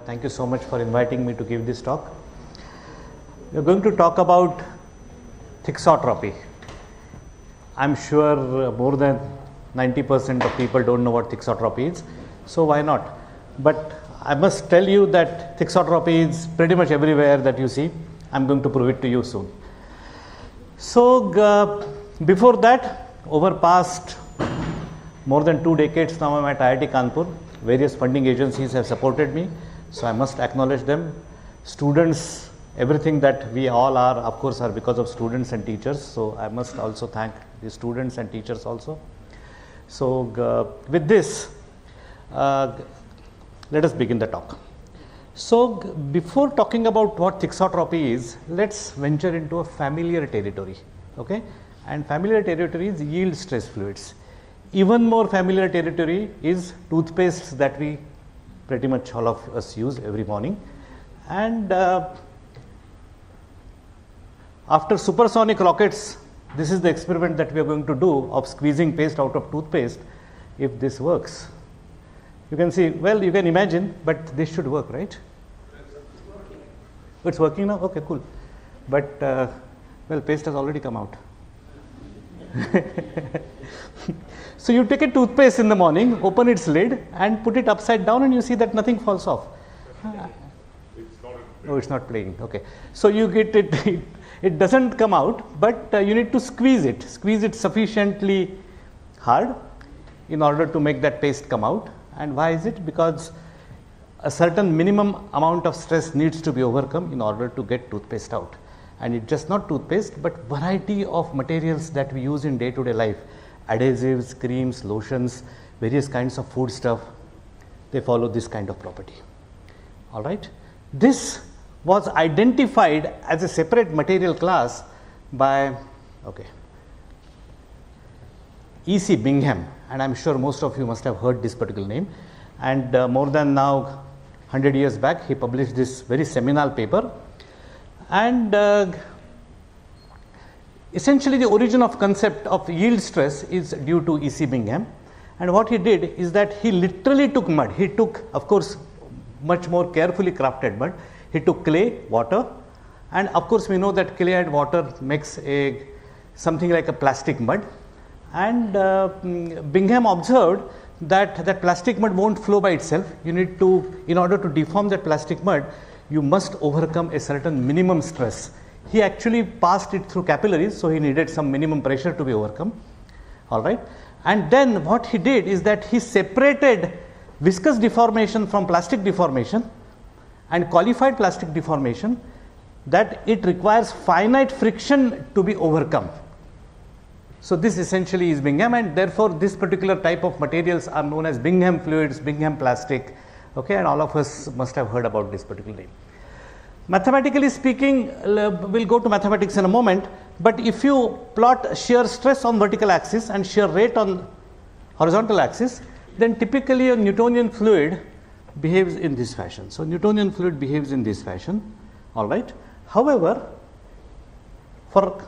Thank you so much for inviting me to give this talk. We are going to talk about thixotropy. I'm sure more than 90% of people don't know what thixotropy is, so why not? But I must tell you that thixotropy is pretty much everywhere that you see. I'm going to prove it to you soon. So before that, over past more than 2 decades now, I'm at IIT Kanpur. Various funding agencies have supported me, so I must acknowledge them. Students, everything that we all are, of course, are because of students and teachers, so I must also thank the students and teachers also. So with this, let us begin the talk. So before talking about what thixotropy is, let's venture into a familiar territory, okay? And familiar territory is yield stress fluids. Even more familiar territory is toothpastes that we pretty much all of us use every morning. And after supersonic rockets, this is the experiment that we are going to do of squeezing paste out of toothpaste. If this works, you can see, well, you can imagine, but this should work, right? It's working now? Okay, cool. But, well, paste has already come out. So you take a toothpaste in the morning, open its lid and put it upside down, and you see that nothing falls off. Oh, it's not playing. Okay. So you get it, it doesn't come out, but you need to squeeze it sufficiently hard in order to make that paste come out. And why is it? Because a certain minimum amount of stress needs to be overcome in order to get toothpaste out. And it's just not toothpaste, but variety of materials that we use in day-to-day life. Adhesives, creams, lotions, various kinds of food stuff, they follow this kind of property. All right. This was identified as a separate material class by E.C. Bingham, and I'm sure most of you must have heard this particular name. And more than now 100 years back, he published this very seminal paper. And essentially, the origin of concept of yield stress is due to E.C. Bingham. And what he did is that he literally took mud. He took, of course, much more carefully crafted mud. He took clay, water, and of course, we know that clay and water makes something like a plastic mud. And Bingham observed that that plastic mud won't flow by itself. You need to, in order to deform that plastic mud, you must overcome a certain minimum stress. He actually passed it through capillaries, so he needed some minimum pressure to be overcome. All right. And then what he did is that he separated viscous deformation from plastic deformation and qualified plastic deformation, that it requires finite friction to be overcome. So this essentially is Bingham, and therefore this particular type of materials are known as Bingham fluids, Bingham plastic, okay, and all of us must have heard about this particular name. Mathematically speaking, we'll go to mathematics in a moment, but if you plot shear stress on vertical axis and shear rate on horizontal axis, then typically a Newtonian fluid behaves in this fashion. So Newtonian fluid behaves in this fashion, all right. However, for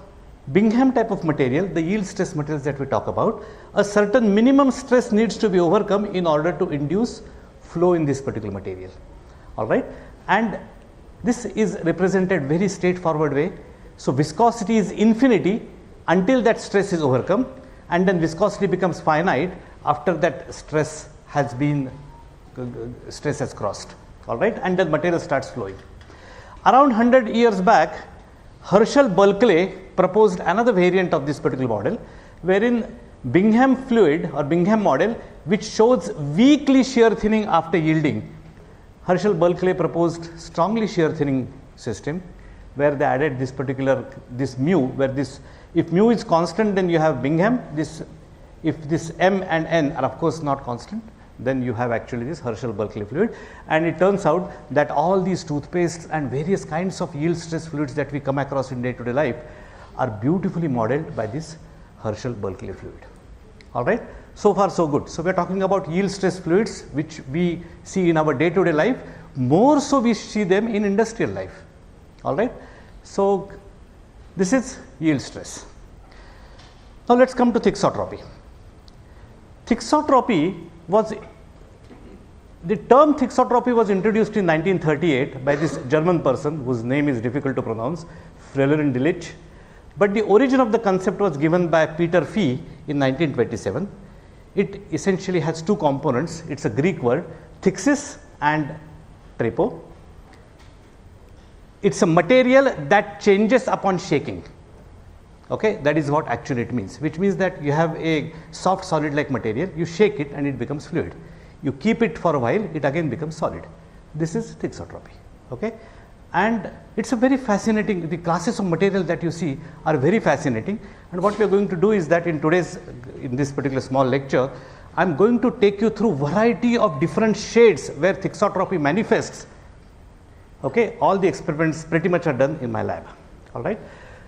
Bingham type of material, the yield stress materials that we talk about, a certain minimum stress needs to be overcome in order to induce flow in this particular material, all right. And this is represented very straightforward way. So viscosity is infinity until that stress is overcome, and then viscosity becomes finite after that stress has crossed, all right, and then material starts flowing. Around 100 years back, Herschel Bulkley proposed another variant of this particular model, wherein Bingham fluid or Bingham model, which shows weakly shear thinning after yielding. Herschel Bulkley proposed strongly shear thinning system, where they added this mu, where if mu is constant, then you have Bingham. If this m and n are of course not constant, then you have actually this Herschel Bulkley fluid. And it turns out that all these toothpastes and various kinds of yield stress fluids that we come across in day-to-day life are beautifully modeled by this Herschel Bulkley fluid. All right. So far so good. So we are talking about yield stress fluids, which we see in our day-to-day life. More so we see them in industrial life. All right. So this is yield stress. Now let's come to thixotropy. Thixotropy was The term thixotropy was introduced in 1938 by this German person whose name is difficult to pronounce, Fräulein Delitzsch, but the origin of the concept was given by Peter Fee in 1927. It essentially has two components. It's a Greek word, thixis and trepo. It's a material that changes upon shaking. Okay, that is what actually it means, which means that you have a soft solid like material, you shake it and it becomes fluid. You keep it for a while, it again becomes solid. This is thixotropy. Okay, and it's a very fascinating, the classes of material that you see are very fascinating, and what we are going to do is that in this particular small lecture, I am going to take you through variety of different shades where thixotropy manifests. Okay, all the experiments pretty much are done in my lab. All right.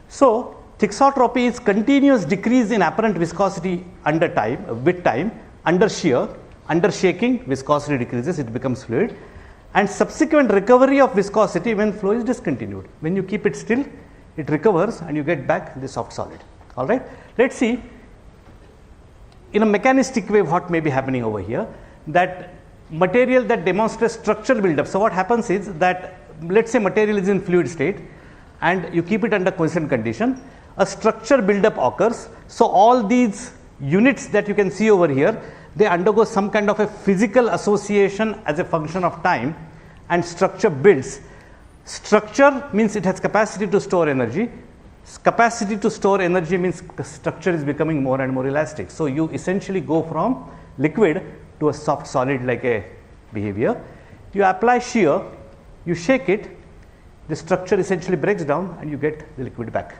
So thixotropy is continuous decrease in apparent viscosity under time, with time, under shear, under shaking, viscosity decreases, it becomes fluid, and subsequent recovery of viscosity when flow is discontinued. When you keep it still, it recovers and you get back the soft solid. All right. Let's see in a mechanistic way what may be happening over here, that material that demonstrates structural buildup. So what happens is that, let's say material is in fluid state and you keep it under constant condition, a structure buildup occurs. So all these units that you can see over here, they undergo some kind of a physical association as a function of time, and structure builds. Structure means it has capacity to store energy. Capacity to store energy means structure is becoming more and more elastic. So you essentially go from liquid to a soft solid like a behavior. You apply shear, you shake it, the structure essentially breaks down and you get the liquid back.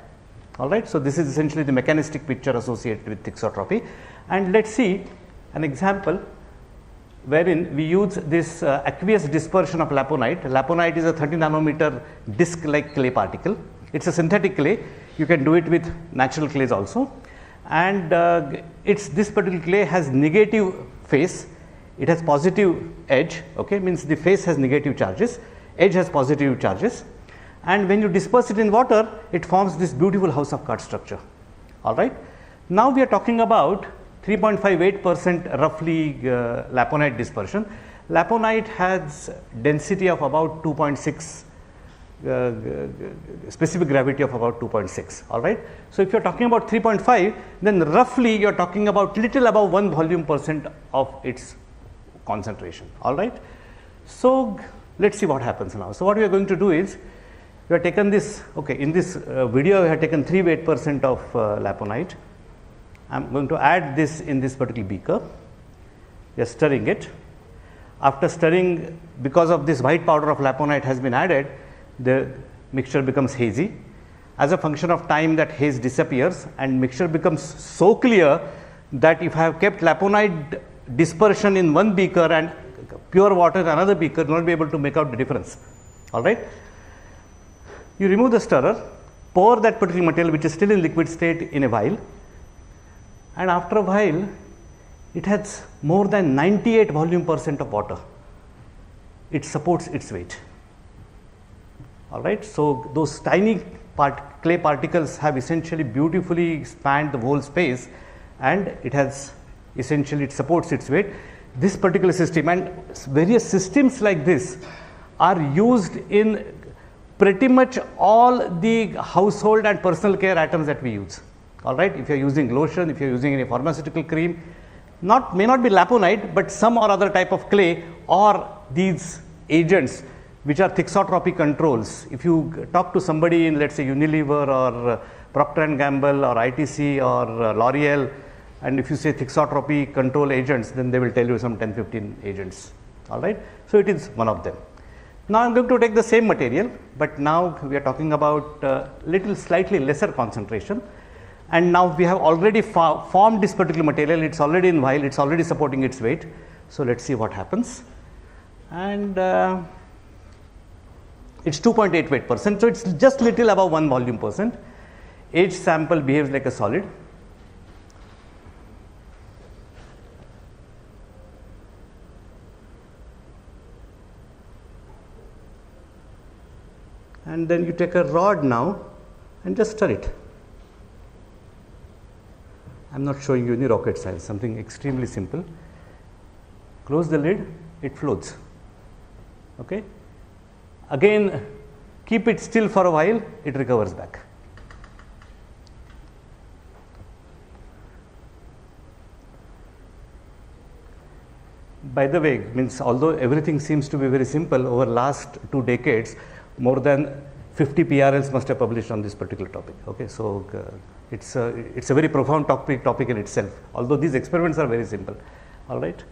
All right. So this is essentially the mechanistic picture associated with thixotropy, and let's see an example wherein we use this aqueous dispersion of laponite. Laponite is a 30 nanometer disc like clay particle. It's a synthetic clay. You can do it with natural clays also, and this particular clay has negative face, it has positive edge. Okay, means the face has negative charges, edge has positive charges, and when you disperse it in water, it forms this beautiful house of cards structure. All right. Now we are talking about 3.58% roughly laponite dispersion. Laponite has density of about 2.6, specific gravity of about 2.6. All right. So if you are talking about 3.5, then roughly you are talking about little above 1 volume % of its concentration. All right. So let's see what happens now. So what we are going to do is, we have taken this. Okay, in this video we have taken 3 weight % of laponite. I am going to add this in this particular beaker. We are stirring it. After stirring, because of this white powder of laponite has been added, the mixture becomes hazy. As a function of time, that haze disappears and mixture becomes so clear that if I have kept laponite dispersion in one beaker and pure water in another beaker, you will not be able to make out the difference. All right. You remove the stirrer, pour that particular material which is still in liquid state in a vial, and after a while it has more than 98 volume % of water. It supports its weight. All right. So those tiny clay particles have essentially beautifully spanned the whole space, and it has essentially, it supports its weight. This particular system and various systems like this are used in pretty much all the household and personal care items that we use. All right. If you are using lotion, if you are using any pharmaceutical cream, may not be laponite, but some or other type of clay or these agents which are thixotropy controls. If you talk to somebody in, let's say, Unilever or Procter & Gamble or ITC or L'Oreal, and if you say thixotropy control agents, then they will tell you some 10-15 agents. All right. So it is one of them. Now I am going to take the same material, but now we are talking about little slightly lesser concentration. And now we have already formed this particular material, it is already in vial, it is already supporting its weight. So let us see what happens. And it is 2.8 weight %, so it is just little above 1 volume %. Each sample behaves like a solid. And then you take a rod now and just stir it. I am not showing you any rocket science, something extremely simple. Close the lid, it floats. Okay. Again, keep it still for a while, it recovers back. By the way, means although everything seems to be very simple, over last 2 decades, more than 50 PRLs must have published on this particular topic. Okay, so it's a very profound topic in itself, although these experiments are very simple. All right.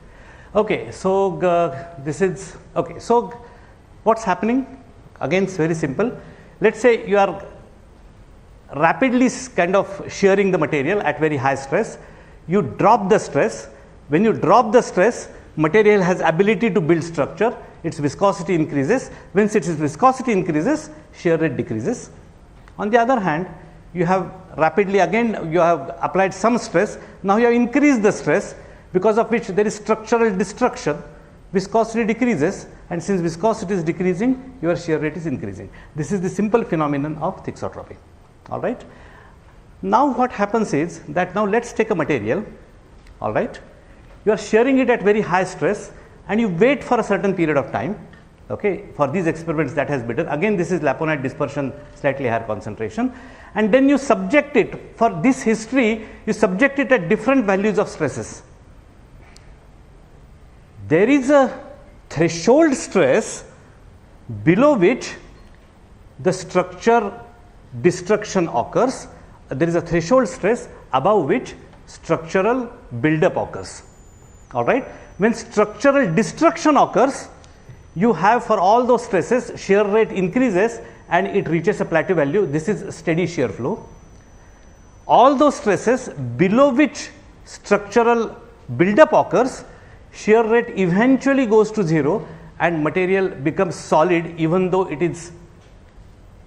Okay, so this is okay. So what's happening? Again, it's very simple. Let's say you are rapidly kind of shearing the material at very high stress. You drop the stress. When you drop the stress, material has ability to build structure, its viscosity increases. When its viscosity increases, shear rate decreases. On the other hand, you have rapidly again you have applied some stress, now you have increased the stress, because of which there is structural destruction, viscosity decreases, and since viscosity is decreasing, your shear rate is increasing. This is the simple phenomenon of thixotropy. All right. Now what happens is that now let's take a material, all right. You are shearing it at very high stress and you wait for a certain period of time. Okay, for these experiments that has been done. Again, this is laponite dispersion, slightly higher concentration, and then you subject it for this history, you subject it at different values of stresses. There is a threshold stress below which the structure destruction occurs. There is a threshold stress above which structural buildup occurs. All right. When structural destruction occurs, you have for all those stresses shear rate increases and it reaches a plateau value. This is steady shear flow. All those stresses below which structural buildup occurs, shear rate eventually goes to 0 and material becomes solid even though it is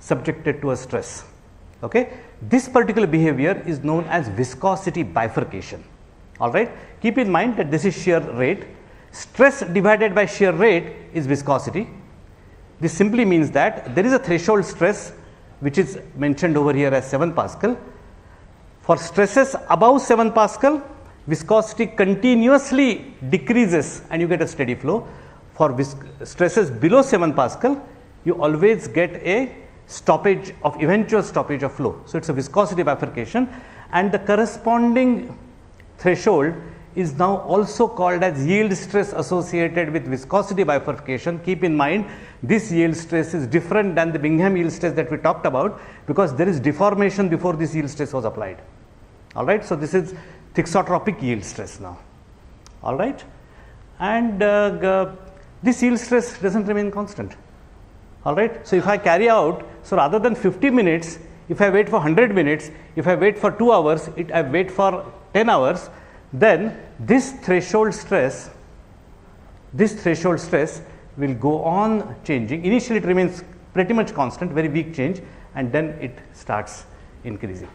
subjected to a stress. Okay. This particular behavior is known as viscosity bifurcation. All right. Keep in mind that this is shear rate. Stress divided by shear rate is viscosity. This simply means that there is a threshold stress which is mentioned over here as 7 Pascal. For stresses above 7 Pascal, viscosity continuously decreases and you get a steady flow. For stresses below 7 Pascal, you always get a stoppage of eventual stoppage of flow. So it's a viscosity bifurcation, and the corresponding threshold is now also called as yield stress associated with viscosity bifurcation. Keep in mind, this yield stress is different than the Bingham yield stress that we talked about, because there is deformation before this yield stress was applied. All right. So this is thixotropic yield stress now. All right. And this yield stress doesn't remain constant. All right. So if I carry out, so rather than 50 minutes, if I wait for 100 minutes, if I wait for 2 hours, I wait for 10 hours, then this threshold stress will go on changing. Initially it remains pretty much constant, very weak change, and then it starts increasing.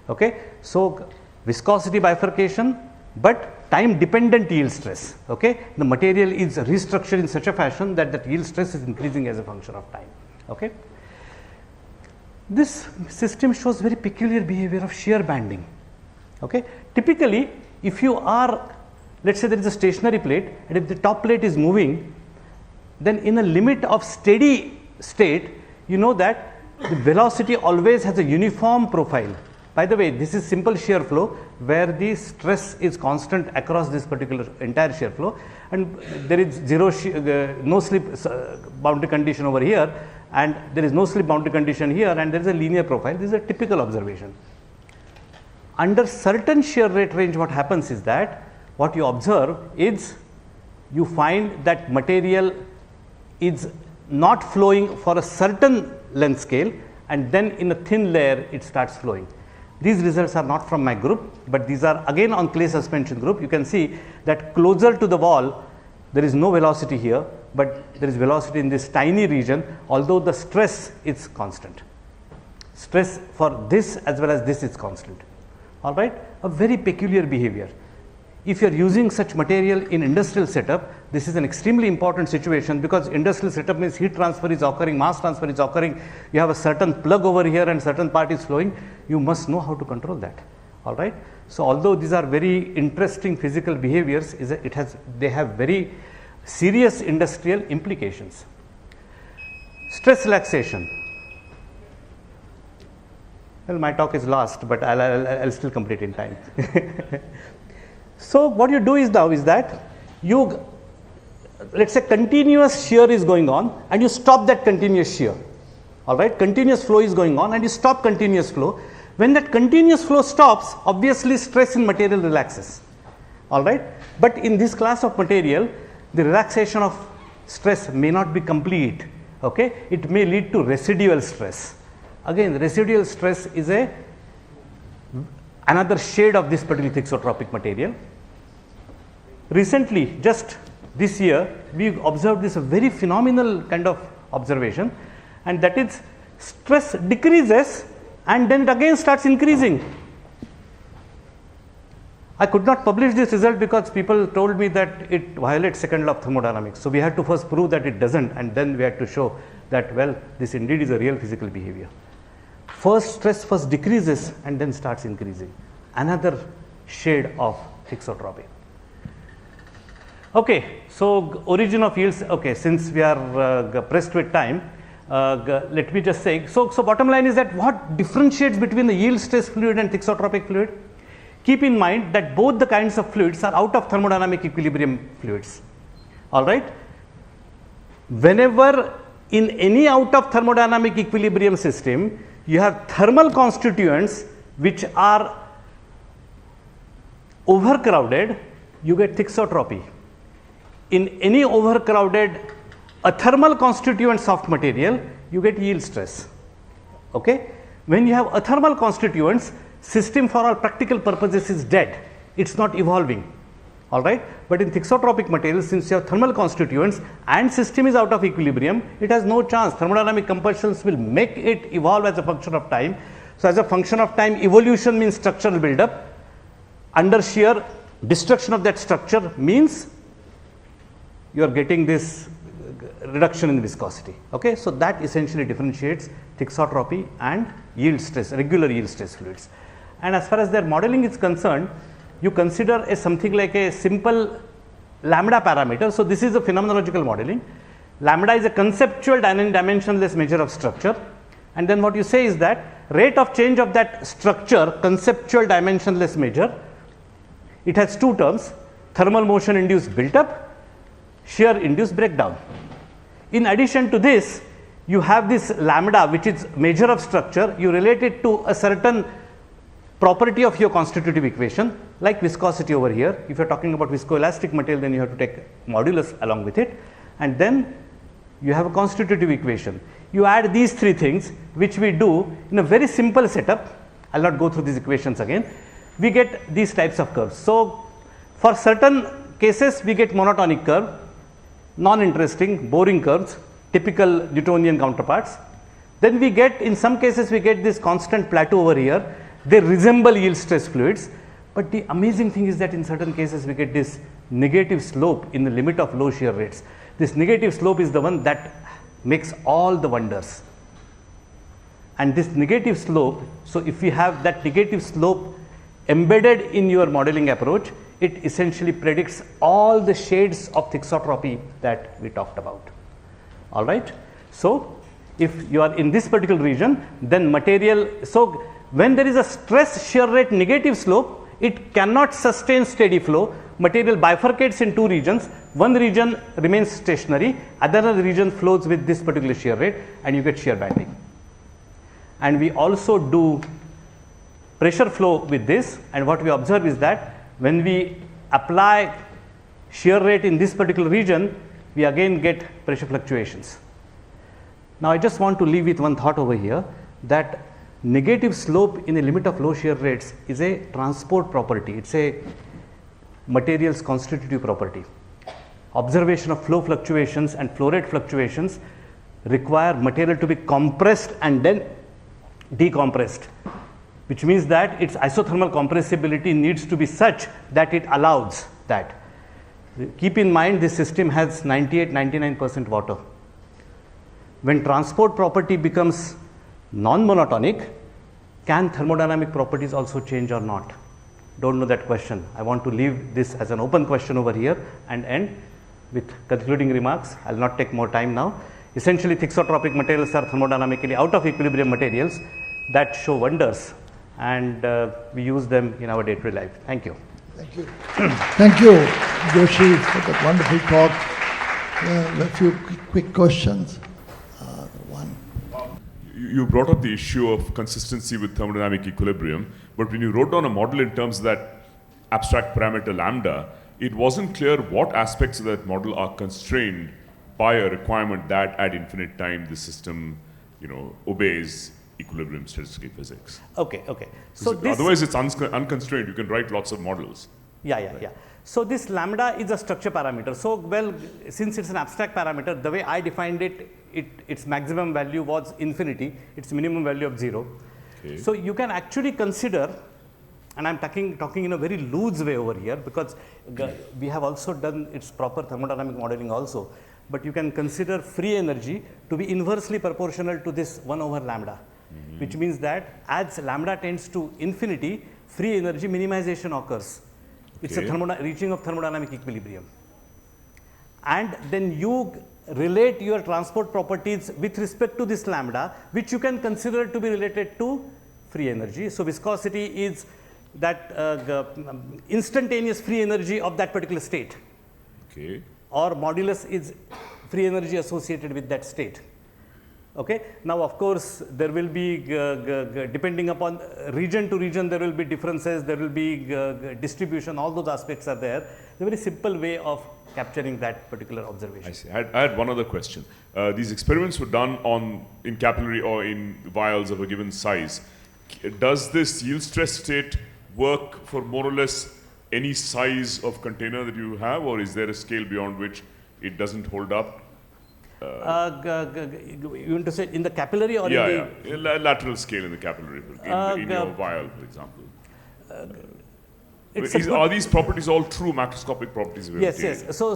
Okay. So viscosity bifurcation, but time dependent yield stress. Okay. The material is restructured in such a fashion that the yield stress is increasing as a function of time. Okay. This system shows very peculiar behavior of shear banding. Okay. Typically, if you are, let's say there is a stationary plate, and if the top plate is moving, then in a limit of steady state, you know that the velocity always has a uniform profile. By the way, this is simple shear flow where the stress is constant across this particular entire shear flow, and there is no slip boundary condition over here, and there is no slip boundary condition here, and there is a linear profile. This is a typical observation. Under certain shear rate range, what happens is that what you observe is you find that material is not flowing for a certain length scale, and then in a thin layer it starts flowing. These results are not from my group, but these are again on clay suspension group. You can see that closer to the wall there is no velocity here, but there is velocity in this tiny region, although the stress is constant. Stress for this as well as this is constant. All right, a very peculiar behavior. If you are using such material in industrial setup, this is an extremely important situation, because industrial setup means heat transfer is occurring, mass transfer is occurring. You have a certain plug over here and certain part is flowing. You must know how to control that. All right. So although these are very interesting physical behaviors, they have very serious industrial implications. Stress relaxation. Well, my talk is last, but I'll still complete in time. So what you do is now is that you, let's say continuous shear is going on and you stop that continuous shear. All right, continuous flow is going on and you stop continuous flow. When that continuous flow stops, obviously stress in material relaxes. All right, but in this class of material, the relaxation of stress may not be complete. Okay, it may lead to residual stress. Again, residual stress is another shade of this particular thixotropic material. Recently, just this year, we observed this very phenomenal kind of observation, and that is stress decreases and then it again starts increasing. I could not publish this result because people told me that it violates second law of thermodynamics. So we had to first prove that it doesn't, and then we had to show that, well, this indeed is a real physical behavior. First stress first decreases and then starts increasing. Another shade of thixotropy. Okay, so origin of yields. Okay, since we are pressed with time, let me just say, so bottom line is that what differentiates between the yield stress fluid and thixotropic fluid? Keep in mind that both the kinds of fluids are out of thermodynamic equilibrium fluids. All right. Whenever in any out of thermodynamic equilibrium system, you have thermal constituents which are overcrowded, you get thixotropy. In any overcrowded a thermal constituent soft material, you get yield stress. Okay? When you have a thermal constituents, system for all practical purposes is dead. It's not evolving. All right? But in thixotropic materials, since you have thermal constituents and system is out of equilibrium, it has no chance. Thermodynamic compulsions will make it evolve as a function of time. So as a function of time, evolution means structural buildup. Under shear, destruction of that structure means you are getting this reduction in viscosity. Okay? So that essentially differentiates thixotropy and yield stress, regular yield stress fluids. And as far as their modeling is concerned, you consider something like a simple lambda parameter. So this is a phenomenological modeling. Lambda is a conceptual dimensionless measure of structure. And then what you say is that rate of change of that structure, conceptual dimensionless measure, it has two terms: thermal motion induced built up, shear induced breakdown. In addition to this, you have this lambda, which is measure of structure. You relate it to a certain property of your constitutive equation, like viscosity over here. If you are talking about viscoelastic material, then you have to take modulus along with it, and then you have a constitutive equation. You add these three things, which we do in a very simple setup. I will not go through these equations again. We get these types of curves. So for certain cases, we get monotonic curve, non-interesting, boring curves, typical Newtonian counterparts. Then we get, in some cases, we get this constant plateau over here. They resemble yield stress fluids, but the amazing thing is that in certain cases we get this negative slope in the limit of low shear rates. This negative slope is the one that makes all the wonders. And this negative slope, so if we have that negative slope embedded in your modeling approach, it essentially predicts all the shades of thixotropy that we talked about. All right. So if you are in this particular region, then material, so when there is a stress shear rate negative slope, it cannot sustain steady flow. Material bifurcates in two regions. One region remains stationary, other region flows with this particular shear rate, and you get shear banding. And we also do pressure flow with this, and what we observe is that when we apply shear rate in this particular region, we again get pressure fluctuations. Now I just want to leave with one thought over here, that negative slope in the limit of low shear rates is a transport property. It's a material's constitutive property. Observation of flow fluctuations and flow rate fluctuations require material to be compressed and then decompressed, which means that its isothermal compressibility needs to be such that it allows that. Keep in mind, this system has 98-99% water. When transport property becomes non-monotonic, can thermodynamic properties also change or not? Don't know that question. I want to leave this as an open question over here and end. with concluding remarks. I will not take more time now. Essentially, thixotropic materials are thermodynamically out of equilibrium materials that show wonders, and we use them in our day-to-day life. Thank you. Thank you. Thank you, Joshi, for that wonderful talk. A few quick questions. One. You brought up the issue of consistency with thermodynamic equilibrium, but when you wrote down a model in terms of that abstract parameter lambda, it wasn't clear what aspects of that model are constrained by a requirement that at infinite time the system, obeys equilibrium statistical physics. Okay. So this, otherwise it's unconstrained. You can write lots of models. Yeah. So this lambda is a structure parameter. So, well, since it's an abstract parameter, the way I defined it, its maximum value was infinity, its minimum value of 0. Okay. So you can actually consider, and I'm talking in a very loose way over here, because we have also done its proper thermodynamic modeling also, but you can consider free energy to be inversely proportional to this 1 over lambda, which means that as lambda tends to infinity, free energy minimization occurs. It's a reaching of thermodynamic equilibrium. And then you relate your transport properties with respect to this lambda, which you can consider to be related to free energy. So viscosity is that instantaneous free energy of that particular state. Okay. Or modulus is free energy associated with that state. Okay. Now, of course, there will be, depending upon region to region, there will be differences, there will be distribution, all those aspects are there. It's a very simple way of capturing that particular observation. I see. I had one other question. These experiments were done in capillary or in vials of a given size. Does this yield stress state work for more or less any size of container that you have, or is there a scale beyond which it doesn't hold up? You want to say in the capillary or in the lateral scale in the capillary, in your vial, for example. Are these properties all true macroscopic properties? Yes. So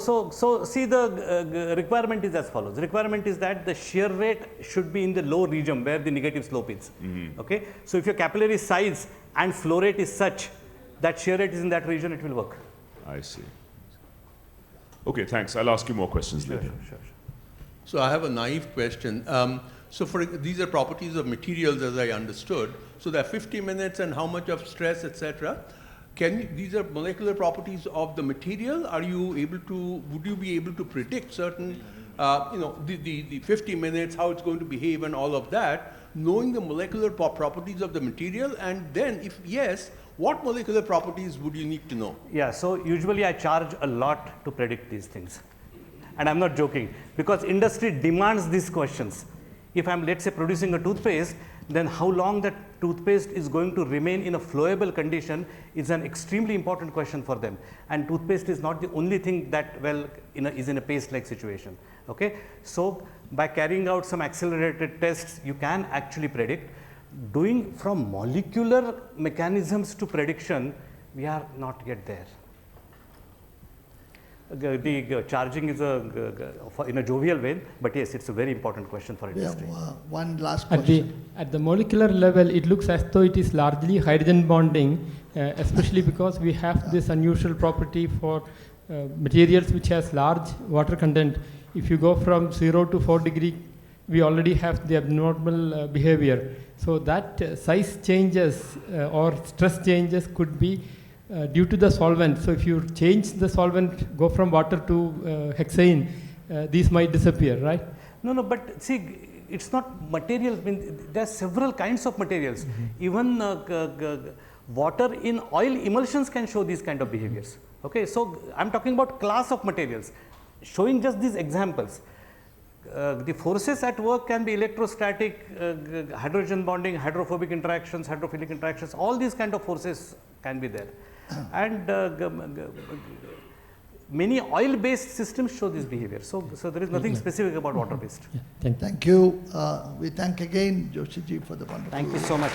see, the requirement is as follows. The requirement is that the shear rate should be in the low region where the negative slope is. Okay. So if your capillary size and flow rate is such that shear rate is in that region, it will work. I see. Okay, thanks. I'll ask you more questions later. Sure. So I have a naive question. So these are properties of materials, as I understood. So there are 50 minutes and how much of stress, etc. These are molecular properties of the material. Would you be able to predict certain, the 50 minutes, how it's going to behave and all of that, knowing the molecular properties of the material? And then if yes, what molecular properties would you need to know? Yeah, so usually I charge a lot to predict these things. And I'm not joking, because industry demands these questions. If I'm, let's say, producing a toothpaste, then how long that toothpaste is going to remain in a flowable condition is an extremely important question for them. And toothpaste is not the only thing that, is in a paste-like situation. Okay? So by carrying out some accelerated tests, you can actually predict. Doing from molecular mechanisms to prediction, we are not yet there. The charging is in a jovial way, but yes, it's a very important question for industry. One last question. At the molecular level, it looks as though it is largely hydrogen bonding, especially because we have this unusual property for materials which has large water content. If you go from 0 to 4 degree, we already have the abnormal behavior. So that size changes or stress changes could be due to the solvent. So if you change the solvent, go from water to hexane, these might disappear, right? No, but see, it's not materials. I mean, there are several kinds of materials. Even water in oil emulsions can show these kind of behaviors. Okay, so I'm talking about class of materials, showing just these examples. The forces at work can be electrostatic, hydrogen bonding, hydrophobic interactions, hydrophilic interactions, all these kind of forces can be there. And many oil-based systems show this behavior. So there is nothing specific about water-based. Thank you. We thank again Joshi ji for the wonderful. Thank you so much.